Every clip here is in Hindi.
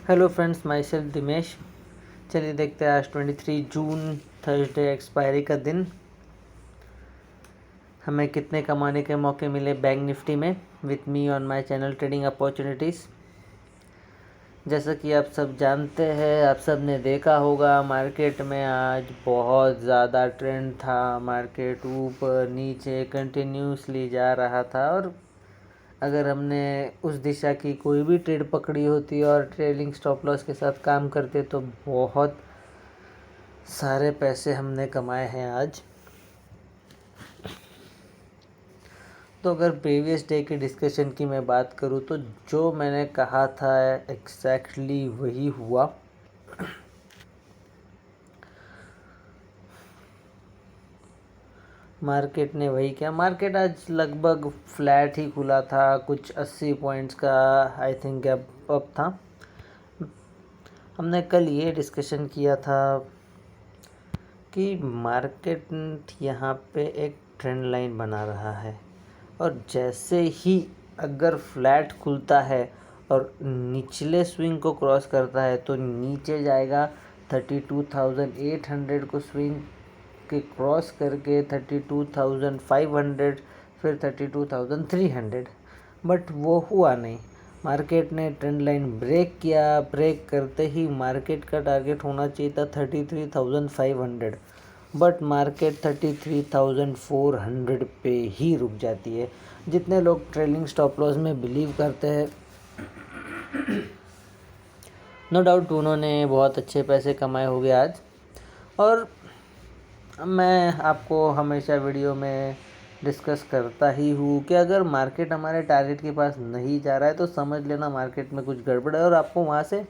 Hello friends, myself Dimesh. चलिए देखते हैं आज 23 जून थर्सडे एक्सपायरी का दिन हमें कितने कमाने के मौके मिले बैंक निफ्टी में with me on my channel trading opportunities. जैसा कि आप सब जानते हैं, आप सब ने देखा होगा, मार्केट में आज बहुत ज़्यादा ट्रेंड था। मार्केट ऊपर नीचे कंटिन्यूसली जा रहा था और अगर हमने उस दिशा की कोई भी ट्रेड पकड़ी होती और ट्रेलिंग स्टॉप लॉस के साथ काम करते तो बहुत सारे पैसे हमने कमाए हैं आज। तो अगर प्रीवियस डे के डिस्कशन की मैं बात करूँ तो जो मैंने कहा था एग्जैक्टली वही हुआ। मार्केट ने वही किया। मार्केट आज लगभग फ्लैट ही खुला था, कुछ 80 पॉइंट्स का आई थिंक गैप अप था। हमने कल ये डिस्कशन किया था कि मार्केट यहाँ पे एक ट्रेंड लाइन बना रहा है और जैसे ही अगर फ्लैट खुलता है और निचले स्विंग को क्रॉस करता है तो नीचे जाएगा 32,800 को स्विंग के क्रॉस करके 32,500, फिर 32,300। बट वो हुआ नहीं। मार्केट ने ट्रेंड लाइन ब्रेक किया। ब्रेक करते ही मार्केट का टारगेट होना चाहिए था 33,500, बट मार्केट 33,400 पे ही रुक जाती है। जितने लोग ट्रेलिंग स्टॉप लॉस में बिलीव करते हैं, नो डाउट उन्होंने बहुत अच्छे पैसे कमाए होंगे आज। और मैं आपको हमेशा वीडियो में डिस्कस करता ही हूँ कि अगर मार्केट हमारे टारगेट के पास नहीं जा रहा है तो समझ लेना मार्केट में कुछ गड़बड़ है और आपको वहाँ से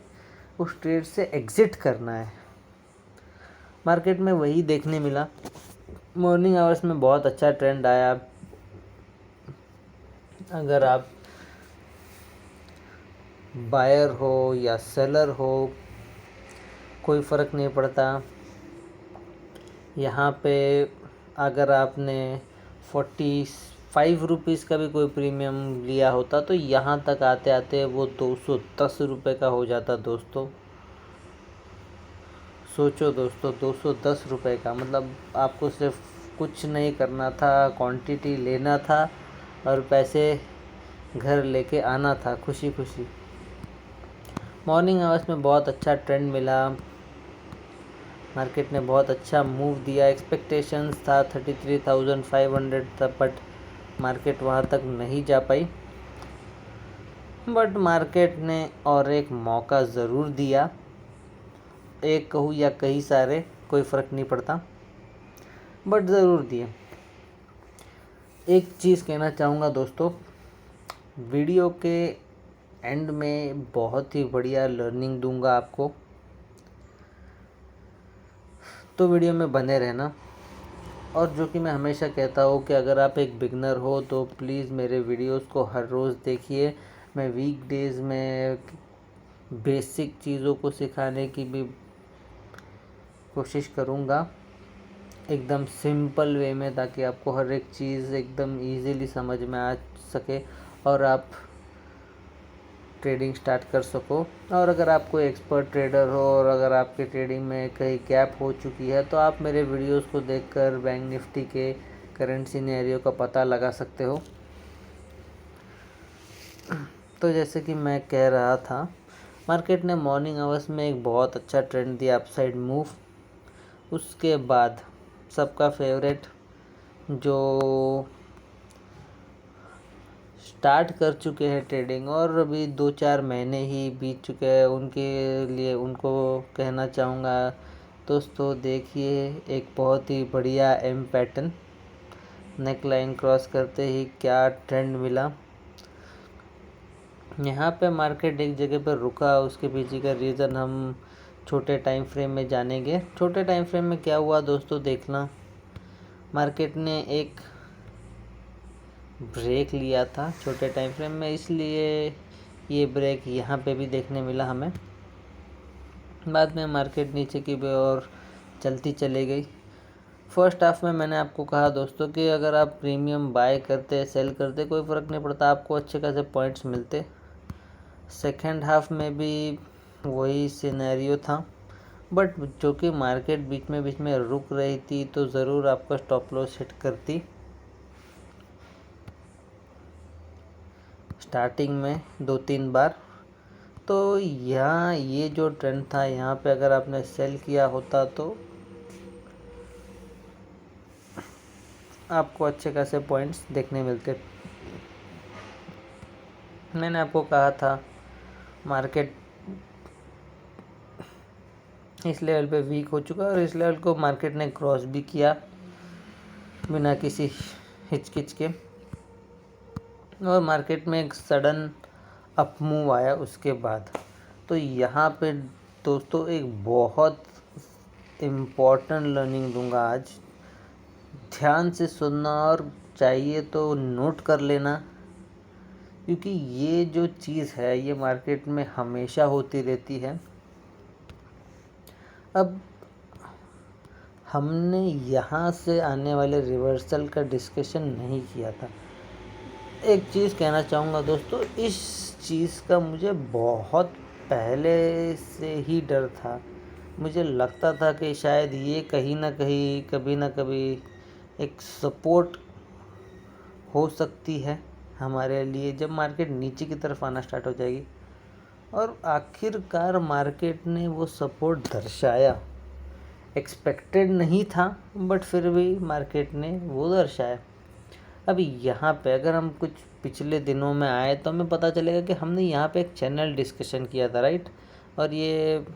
उस ट्रेड से एग्ज़िट करना है। मार्केट में वही देखने मिला। मॉर्निंग आवर्स में बहुत अच्छा ट्रेंड आया। अगर आप बायर हो या सेलर हो, कोई फ़र्क नहीं पड़ता। यहाँ पे अगर आपने 45 रुपीज़ का भी कोई प्रीमियम लिया होता तो यहाँ तक आते आते वो 210 रुपये का हो जाता। दोस्तों सोचो, दोस्तों 210 रुपये का मतलब आपको सिर्फ कुछ नहीं करना था, क्वांटिटी लेना था और पैसे घर लेके आना था खुशी खुशी। मॉर्निंग आवर्स में बहुत अच्छा ट्रेंड मिला। मार्केट ने बहुत अच्छा मूव दिया। एक्सपेक्टेशंस था 33,500 था, बट मार्केट वहाँ तक नहीं जा पाई। बट मार्केट ने और एक मौका ज़रूर दिया। एक कहूँ या कई सारे, कोई फ़र्क नहीं पड़ता, बट ज़रूर दिए। एक चीज़ कहना चाहूँगा दोस्तों, वीडियो के एंड में बहुत ही बढ़िया लर्निंग दूंगा आपको, तो वीडियो में बने रहना। और जो कि मैं हमेशा कहता हूँ कि अगर आप एक बिगनर हो तो प्लीज़ मेरे वीडियोस को हर रोज़ देखिए। मैं वीक डेज़ में बेसिक चीज़ों को सिखाने की भी कोशिश करूँगा, एकदम सिंपल वे में, ताकि आपको हर एक चीज़ एकदम इजीली समझ में आ सके और आप ट्रेडिंग स्टार्ट कर सको। और अगर आप कोई एक्सपर्ट ट्रेडर हो और अगर आपके ट्रेडिंग में कहीं गैप हो चुकी है तो आप मेरे वीडियोस को देखकर बैंक निफ्टी के करंट सिनेरियो का पता लगा सकते हो। तो जैसे कि मैं कह रहा था, मार्केट ने मॉर्निंग आवर्स में एक बहुत अच्छा ट्रेंड दिया, अपसाइड मूव। उसके बाद सबका फेवरेट जो स्टार्ट कर चुके हैं ट्रेडिंग और अभी 2-4 महीने ही बीत चुके हैं, उनके लिए उनको कहना चाहूँगा, दोस्तों देखिए एक बहुत ही बढ़िया M pattern, neckline cross करते ही क्या ट्रेंड मिला। यहाँ पे मार्केट एक जगह पर रुका, उसके पीछे का रीज़न हम छोटे टाइम फ्रेम में जानेंगे। छोटे टाइम फ्रेम में क्या हुआ दोस्तों, देखना, मार्केट ने एक ब्रेक लिया था छोटे टाइम फ्रेम में, इसलिए ये ब्रेक यहाँ पे भी देखने मिला हमें। बाद में मार्केट नीचे की ओर चलती चली गई। फर्स्ट हाफ में मैंने आपको कहा दोस्तों कि अगर आप प्रीमियम बाय करते सेल करते कोई फ़र्क नहीं पड़ता, आपको अच्छे खासे पॉइंट्स मिलते। सेकेंड हाफ में भी वही सिनेरियो था, बट जो कि मार्केट बीच में रुक रही थी तो ज़रूर आपका स्टॉप लॉस हिट करती। स्टार्टिंग में 2-3 बार। तो यहाँ ये जो ट्रेंड था, यहाँ पे अगर आपने सेल किया होता तो आपको अच्छे खासे पॉइंट्स देखने मिलते। मैंने आपको कहा था मार्केट इस लेवल पे वीक हो चुका है और इस लेवल को मार्केट ने क्रॉस भी किया बिना किसी हिचकिच के, और मार्केट में एक सडन अप मूव आया उसके बाद। तो यहाँ पे दोस्तों एक बहुत इम्पोर्टेंट लर्निंग दूंगा आज, ध्यान से सुनना और चाहिए तो नोट कर लेना, क्योंकि ये जो चीज़ है ये मार्केट में हमेशा होती रहती है। अब हमने यहाँ से आने वाले रिवर्सल का डिस्कशन नहीं किया था। एक चीज़ कहना चाहूँगा दोस्तों, इस चीज़ का मुझे बहुत पहले से ही डर था। मुझे लगता था कि शायद ये कहीं ना कहीं कभी ना कभी एक सपोर्ट हो सकती है हमारे लिए, जब मार्केट नीचे की तरफ आना स्टार्ट हो जाएगी। और आखिरकार मार्केट ने वो सपोर्ट दर्शाया। एक्सपेक्टेड नहीं था, बट फिर भी मार्केट ने वो दर्शाया। अभी यहाँ पे अगर हम कुछ पिछले दिनों में आए तो हमें पता चलेगा कि हमने यहाँ पे एक चैनल डिस्कशन किया था, राइट। और ये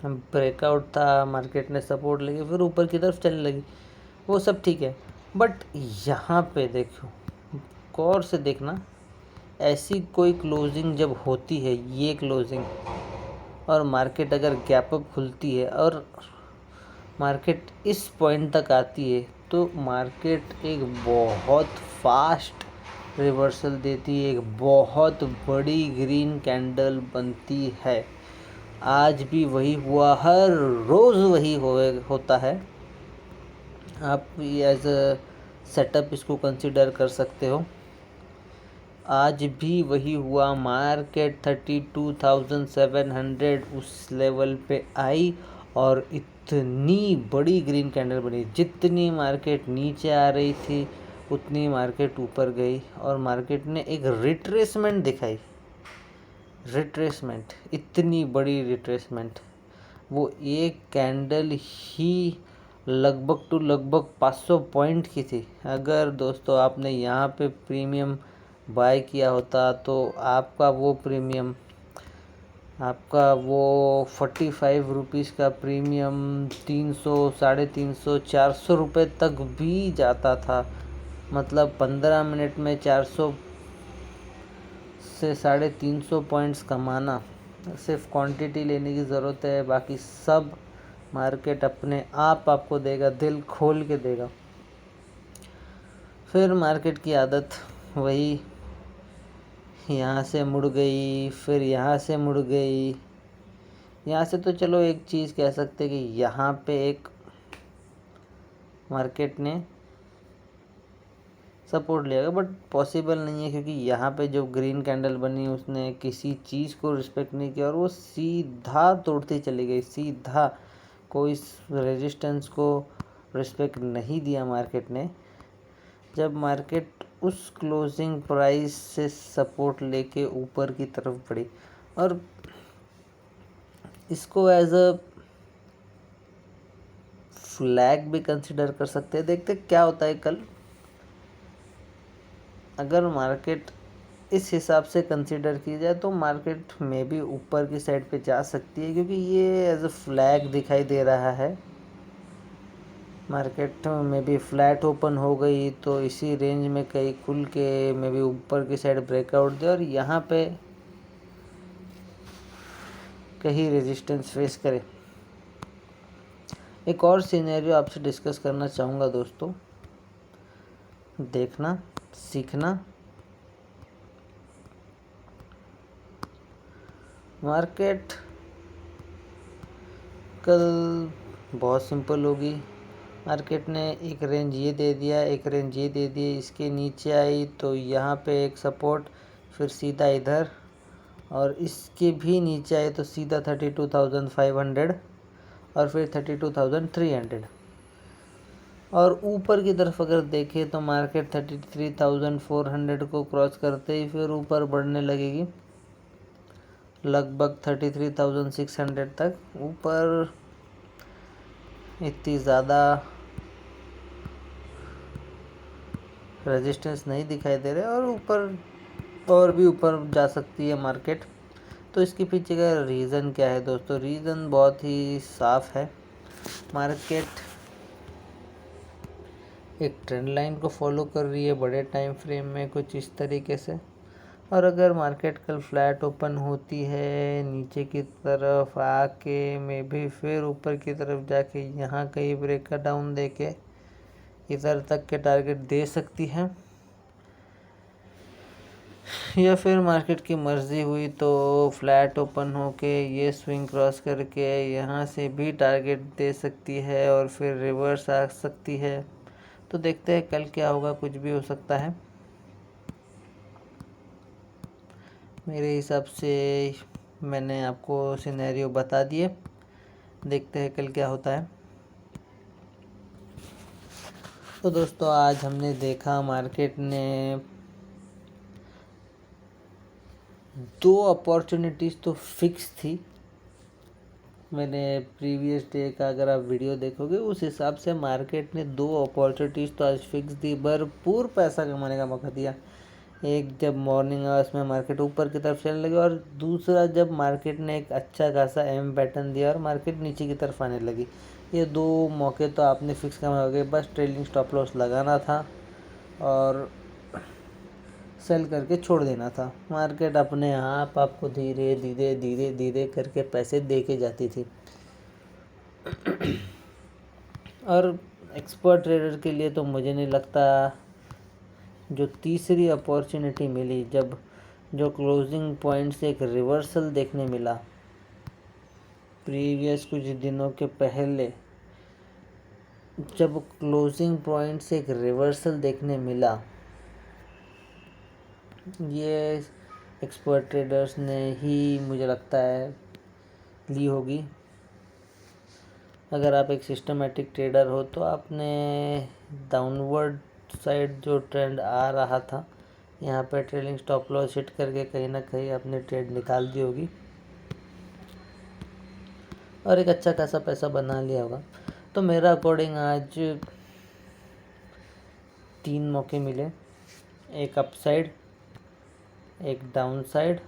ब्रेकआउट था, मार्केट ने सपोर्ट लगी, फिर ऊपर की तरफ चलने लगी, वो सब ठीक है। बट यहाँ पे देखो, गौर से देखना, ऐसी कोई क्लोजिंग जब होती है, ये क्लोजिंग, और मार्केट अगर गैप अप खुलती है और मार्केट इस पॉइंट तक आती है, तो मार्केट एक बहुत फास्ट रिवर्सल देती है, एक बहुत बड़ी ग्रीन कैंडल बनती है। आज भी वही हुआ, हर रोज़ वही होता है। आप एज अ सेटअप इसको कंसिडर कर सकते हो। आज भी वही हुआ, मार्केट 32,700 उस लेवल पे आई और इतनी बड़ी ग्रीन कैंडल बनी। जितनी मार्केट नीचे आ रही थी उतनी मार्केट ऊपर गई और मार्केट ने एक रिट्रेसमेंट दिखाई। रिट्रेसमेंट, इतनी बड़ी रिट्रेसमेंट, वो एक कैंडल ही लगभग 500 पॉइंट की थी। अगर दोस्तों आपने यहाँ पे प्रीमियम बाय किया होता तो आपका वो प्रीमियम, आपका वो 45 रुपीज़ का प्रीमियम 300, 350, 400 रुपये तक भी जाता था। मतलब 15 मिनट में 400 से 350 पॉइंट्स कमाना। सिर्फ क्वांटिटी लेने की ज़रूरत है, बाकी सब मार्केट अपने आप आपको देगा, दिल खोल के देगा। फिर मार्केट की आदत वही, यहाँ से मुड़ गई, फिर यहाँ से मुड़ गई। यहाँ से तो चलो एक चीज़ कह सकते कि यहाँ पे एक मार्केट ने सपोर्ट लिया, बट पॉसिबल नहीं है, क्योंकि यहाँ पे जो ग्रीन कैंडल बनी उसने किसी चीज़ को रिस्पेक्ट नहीं किया और वो सीधा तोड़ती चली गई, सीधा। कोई रेजिस्टेंस को रिस्पेक्ट नहीं दिया मार्केट ने। जब मार्केट उस क्लोजिंग प्राइस से सपोर्ट लेके ऊपर की तरफ बढ़ी, और इसको एज अ फ्लैग भी कंसिडर कर सकते हैं। देखते क्या होता है कल। अगर मार्केट इस हिसाब से कंसिडर की जाए तो मार्केट में भी ऊपर की साइड पे जा सकती है, क्योंकि ये एज अ फ्लैग दिखाई दे रहा है। मार्केट में भी फ्लैट ओपन हो गई तो इसी रेंज में कहीं खुल के में भी ऊपर की साइड ब्रेकआउट दे और यहाँ पे कहीं रेजिस्टेंस फेस करे। एक और सिनेरियो आपसे डिस्कस करना चाहूँगा दोस्तों, देखना, सीखना। मार्केट कल बहुत सिंपल होगी। मार्केट ने एक रेंज ये दे दिया, एक रेंज ये दे दी, इसके नीचे आई तो यहाँ पे एक सपोर्ट, फिर सीधा इधर, और इसके भी नीचे आए तो सीधा 32,500 और फिर 32,300। और ऊपर की तरफ अगर देखें तो मार्केट 33,400 को क्रॉस करते ही फिर ऊपर बढ़ने लगेगी लगभग 33,600 तक। ऊपर इतनी ज़्यादा रेजिस्टेंस नहीं दिखाई दे रहा है और ऊपर और भी ऊपर जा सकती है मार्केट। तो इसके पीछे का रीज़न क्या है दोस्तों? रीज़न बहुत ही साफ है। मार्केट एक ट्रेंड लाइन को फॉलो कर रही है बड़े टाइम फ्रेम में कुछ इस तरीके से। और अगर मार्केट कल फ्लैट ओपन होती है नीचे की तरफ आके में भी फिर ऊपर की तरफ जाके यहाँ कहीं ब्रेक डाउन देके इधर तक के टारगेट दे सकती है, या फिर मार्केट की मर्ज़ी हुई तो फ्लैट ओपन होके ये स्विंग क्रॉस करके यहाँ से भी टारगेट दे सकती है और फिर रिवर्स आ सकती है। तो देखते हैं कल क्या होगा, कुछ भी हो सकता है। मेरे हिसाब से मैंने आपको सिनेरियो बता दिए, देखते हैं कल क्या होता है। तो दोस्तों आज हमने देखा मार्केट ने दो अपॉर्चुनिटीज़ तो फिक्स थी। मैंने प्रीवियस डे का अगर आप वीडियो देखोगे उस हिसाब से मार्केट ने दो अपॉर्चुनिटीज़ तो आज फिक्स दी, भरपूर पैसा कमाने का मौका दिया। एक जब मॉर्निंग आवर्स में मार्केट ऊपर की तरफ चलने लगी और दूसरा जब मार्केट ने एक अच्छा खासा एम पैटर्न दिया और मार्केट नीचे की तरफ आने लगी। ये दो मौके तो आपने फिक्स कमाए हो गए, बस ट्रेलिंग स्टॉप लॉस लगाना था और सेल करके छोड़ देना था। मार्केट अपने आप आपको धीरे धीरे धीरे धीरे करके पैसे दे के जाती थी। और एक्सपर्ट ट्रेडर के लिए तो मुझे नहीं लगता, जो तीसरी अपॉर्चुनिटी मिली जब जो क्लोजिंग पॉइंट से एक रिवर्सल देखने मिला प्रीवियस कुछ दिनों के पहले, जब क्लोजिंग पॉइंट से एक रिवर्सल देखने मिला, ये एक्सपर्ट ट्रेडर्स ने ही मुझे लगता है ली होगी। अगर आप एक सिस्टमेटिक ट्रेडर हो तो आपने डाउनवर्ड साइड जो ट्रेंड आ रहा था यहाँ पे ट्रेलिंग स्टॉप लॉस हिट करके कहीं ना कहीं अपने ट्रेड निकाल दी होगी और एक अच्छा खासा पैसा बना लिया होगा। तो मेरा अकॉर्डिंग आज 3 मौके मिले, एक अपसाइड, एक डाउन साइड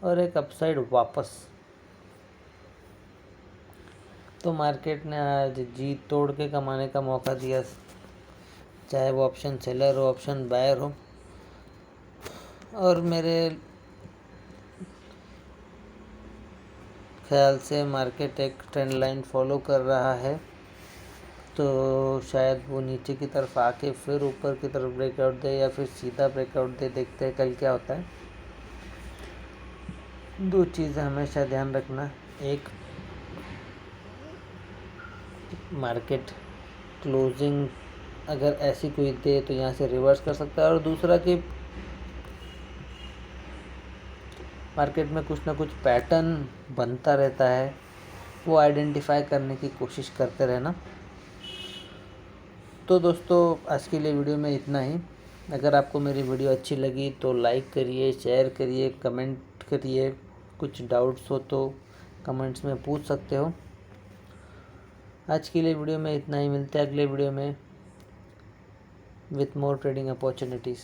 और एक अपसाइड वापस। तो मार्केट ने आज जीत तोड़ के कमाने का मौका दिया, चाहे वो ऑप्शन सेलर हो ऑप्शन बायर हो। और मेरे ख्याल से मार्केट एक ट्रेंड लाइन फॉलो कर रहा है, तो शायद वो नीचे की तरफ आके फिर ऊपर की तरफ ब्रेकआउट दे या फिर सीधा ब्रेकआउट दे। देखते हैं कल क्या होता है। दो चीज़ें हमेशा ध्यान रखना, एक मार्केट क्लोजिंग अगर ऐसी कोई दे तो यहाँ से रिवर्स कर सकता है, और दूसरा कि मार्केट में कुछ ना कुछ पैटर्न बनता रहता है, वो आइडेंटिफाई करने की कोशिश करते रहना। तो दोस्तों आज के लिए वीडियो में इतना ही। अगर आपको मेरी वीडियो अच्छी लगी तो लाइक करिए, शेयर करिए, कमेंट करिए। कुछ डाउट्स हो तो कमेंट्स में पूछ सकते हो। आज के लिए वीडियो में इतना ही, मिलते हैं अगले वीडियो में विथ मोर ट्रेडिंग अपॉर्चुनिटीज़।